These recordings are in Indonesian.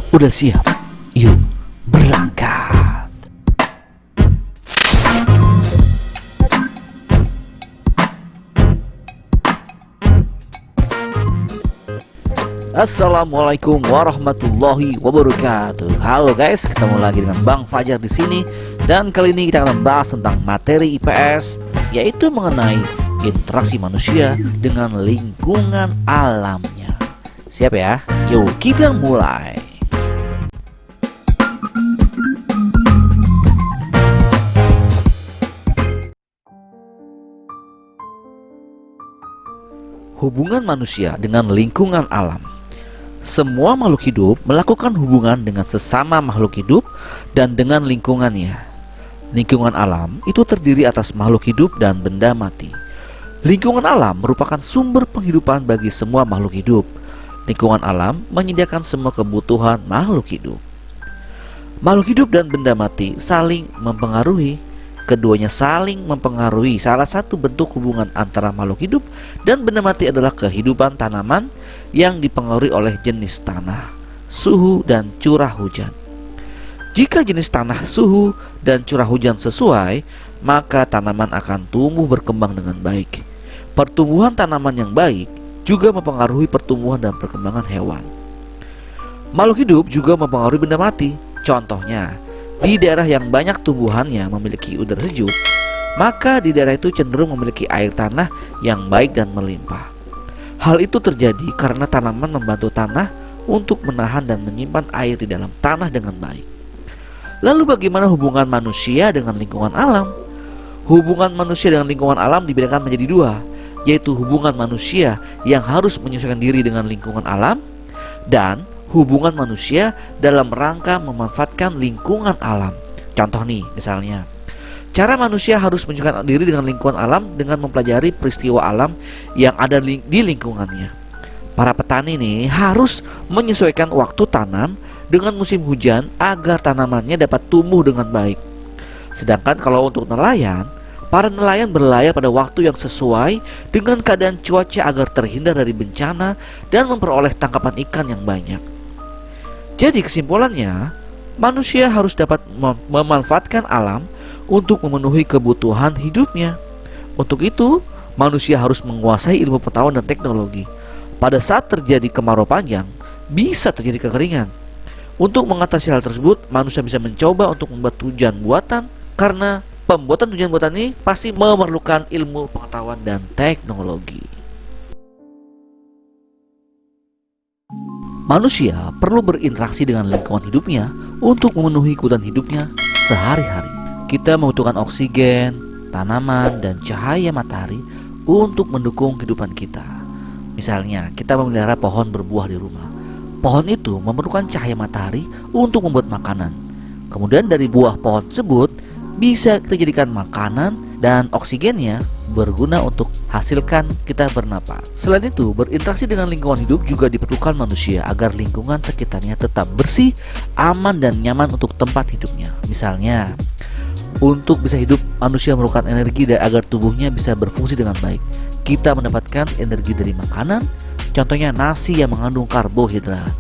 Udah siap? Yuk berangkat. Assalamualaikum warahmatullahi wabarakatuh. Halo guys, ketemu lagi dengan Bang Fajar di sini. Dan kali ini kita akan membahas tentang materi IPS, yaitu mengenai interaksi manusia dengan lingkungan alamnya. Siap ya? Yuk kita mulai. Hubungan manusia dengan lingkungan alam. Semua makhluk hidup melakukan hubungan dengan sesama makhluk hidup dan dengan lingkungannya. Lingkungan alam itu terdiri atas makhluk hidup dan benda mati. Lingkungan alam merupakan sumber penghidupan bagi semua makhluk hidup. Lingkungan alam menyediakan semua kebutuhan makhluk hidup. Makhluk hidup dan benda mati saling mempengaruhi. Keduanya saling mempengaruhi. Salah satu bentuk hubungan antara makhluk hidup dan benda mati adalah kehidupan tanaman yang dipengaruhi oleh jenis tanah, suhu, dan curah hujan. Jika jenis tanah, suhu, dan curah hujan sesuai, maka tanaman akan tumbuh berkembang dengan baik. Pertumbuhan tanaman yang baik juga mempengaruhi pertumbuhan dan perkembangan hewan. Makhluk hidup juga mempengaruhi benda mati. Contohnya, di daerah yang banyak tumbuhannya memiliki udara sejuk, maka di daerah itu cenderung memiliki air tanah yang baik dan melimpah. Hal itu terjadi karena tanaman membantu tanah untuk menahan dan menyimpan air di dalam tanah dengan baik. Lalu bagaimana hubungan manusia dengan lingkungan alam? Hubungan manusia dengan lingkungan alam dibedakan menjadi dua, yaitu hubungan manusia yang harus menyesuaikan diri dengan lingkungan alam dan hubungan manusia dalam rangka memanfaatkan lingkungan alam. Contoh nih, misalnya cara manusia harus menyesuaikan diri dengan lingkungan alam dengan mempelajari peristiwa alam yang ada di lingkungannya. Para petani nih harus menyesuaikan waktu tanam dengan musim hujan agar tanamannya dapat tumbuh dengan baik. Sedangkan kalau untuk nelayan, para nelayan berlayar pada waktu yang sesuai dengan keadaan cuaca agar terhindar dari bencana dan memperoleh tangkapan ikan yang banyak. Jadi kesimpulannya, manusia harus dapat memanfaatkan alam untuk memenuhi kebutuhan hidupnya. Untuk itu, manusia harus menguasai ilmu pengetahuan dan teknologi. Pada saat terjadi kemarau panjang, bisa terjadi kekeringan. Untuk mengatasi hal tersebut, manusia bisa mencoba untuk membuat hujan buatan, karena pembuatan hujan buatan ini pasti memerlukan ilmu pengetahuan dan teknologi. Manusia perlu berinteraksi dengan lingkungan hidupnya untuk memenuhi kebutuhan hidupnya sehari-hari. Kita membutuhkan oksigen, tanaman, dan cahaya matahari untuk mendukung kehidupan kita. Misalnya, kita memelihara pohon berbuah di rumah. Pohon itu memerlukan cahaya matahari untuk membuat makanan. Kemudian dari buah pohon tersebut bisa kita jadikan makanan dan oksigennya berguna untuk hasilkan kita bernapas. Selain itu, berinteraksi dengan lingkungan hidup juga diperlukan manusia agar lingkungan sekitarnya tetap bersih, aman, dan nyaman untuk tempat hidupnya. Misalnya, untuk bisa hidup, manusia memerlukan energi dan agar tubuhnya bisa berfungsi dengan baik. Kita mendapatkan energi dari makanan, contohnya nasi yang mengandung karbohidrat.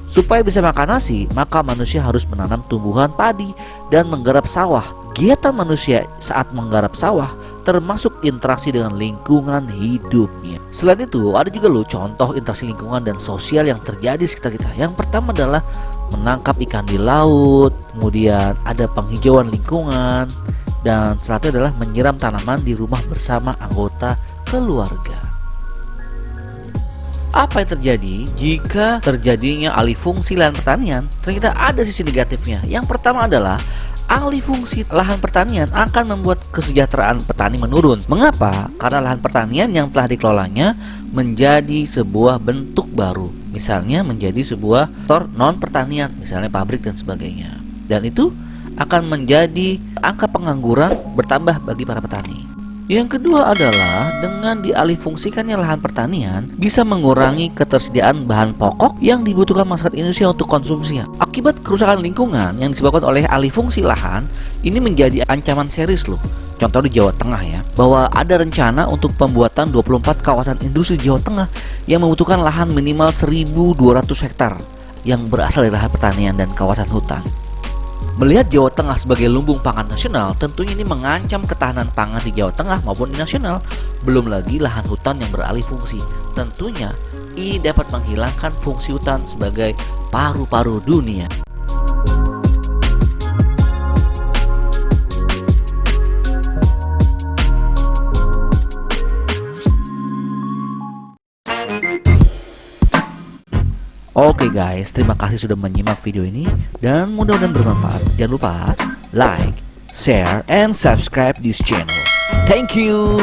Supaya bisa makan nasi, maka manusia harus menanam tumbuhan padi dan menggarap sawah. Kegiatan manusia saat menggarap sawah termasuk interaksi dengan lingkungan hidupnya. Selain itu, ada juga loh contoh interaksi lingkungan dan sosial yang terjadi di sekitar kita. Yang pertama adalah menangkap ikan di laut, kemudian ada penghijauan lingkungan, dan selanjutnya adalah menyiram tanaman di rumah bersama anggota keluarga. Apa yang terjadi jika terjadinya alih fungsi lahan pertanian? Ternyata ada sisi negatifnya. Yang pertama adalah alih fungsi lahan pertanian akan membuat kesejahteraan petani menurun. Mengapa? Karena lahan pertanian yang telah dikelolanya menjadi sebuah bentuk baru. Misalnya menjadi sebuah sektor non pertanian, misalnya pabrik dan sebagainya. Dan itu akan menjadi angka pengangguran bertambah bagi para petani. Yang kedua adalah dengan dialihfungsikannya lahan pertanian bisa mengurangi ketersediaan bahan pokok yang dibutuhkan masyarakat Indonesia untuk konsumsinya. Akibat kerusakan lingkungan yang disebabkan oleh alih fungsi lahan, ini menjadi ancaman serius loh. Contoh di Jawa Tengah ya, bahwa ada rencana untuk pembuatan 24 kawasan industri Jawa Tengah yang membutuhkan lahan minimal 1.200 hektar. yang berasal dari lahan pertanian dan kawasan hutan. Melihat Jawa Tengah sebagai lumbung pangan nasional, tentunya ini mengancam ketahanan pangan di Jawa Tengah maupun di nasional. Belum lagi lahan hutan yang beralih fungsi. Tentunya ini dapat menghilangkan fungsi hutan sebagai paru-paru dunia. Oke guys, terima kasih sudah menyimak video ini dan mudah-mudahan bermanfaat. Jangan lupa like, share, and subscribe this channel. Thank you.